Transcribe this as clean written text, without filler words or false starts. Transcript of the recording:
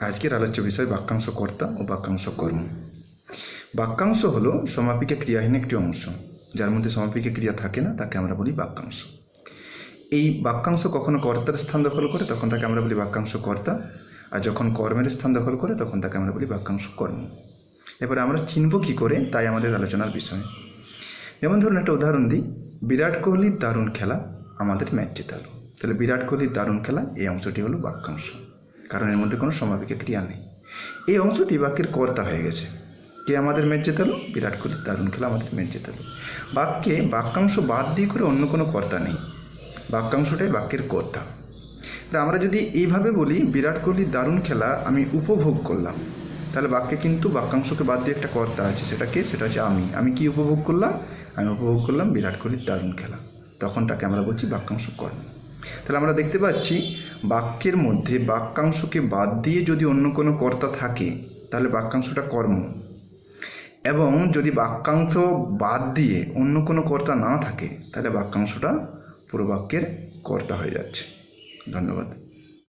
আজকের আলোচ্য বিষয় বাক্যাংশ কর্তা ও বাক্যাংশ কর্ম। বাক্যাংশ হলো সমাপিকা ক্রিয়াহীন একটি অংশ, যার মধ্যে সমাপিকা ক্রিয়া থাকে না, তাকে আমরা বলি বাক্যাংশ। এই বাক্যাংশ কখনো কর্তার স্থান দখল করে তখন তাকে আমরা বলি বাক্যাংশ কর্তা, আর যখন কর্মের স্থান দখল করে তখন তাকে আমরা বলি বাক্যাংশ কর্ম। এবারে আমরা চিনব কী করে, তাই আমাদের আলোচনার বিষয়। যেমন ধরুন একটা উদাহরণ দিই, বিরাট কোহলির দারুণ খেলা আমাদের ম্যাচ জেতালো। তাহলে বিরাট কোহলির দারুণ খেলা এই অংশটি হলো বাক্যাংশ, কারণ এর মধ্যে কোনো সমাপিকা ক্রিয়া নেই। এই অংশটি বাক্যের কর্তা হয়ে গেছে। কে আমাদের ম্যাচ জেতালো? বিরাট কোহলির দারুণ খেলা আমাদের ম্যাচ জেতালো। বাক্যে বাক্যাংশ বাদ দিয়ে করে অন্য কোনো কর্তা নেই, বাক্যাংশটাই বাক্যের কর্তা। আমরা যদি এইভাবে বলি বিরাট কোহলির দারুণ খেলা আমি উপভোগ করলাম, তাহলে বাক্যে কিন্তু বাক্যাংশকে বাদ দিয়ে একটা কর্তা আছে, সেটা হচ্ছে আমি কি উপভোগ করলাম? আমি উপভোগ করলাম বিরাট কোহলির দারুণ খেলা, তখন তাকে আমরা বলছি বাক্যাংশ কর্ম। তাহলে আমরা দেখতে পাচ্ছি বাক্যের মধ্যে বাক্যাংশকে বাদ দিয়ে যদি অন্য কোনো কর্তা থাকে তাহলে বাক্যাংশটা কর্ম, এবং যদি বাক্যাংশ বাদ দিয়ে অন্য কোনো কর্তা না থাকে তাহলে বাক্যাংশটা পুরো বাক্যের কর্তা হয়ে যাচ্ছে। ধন্যবাদ।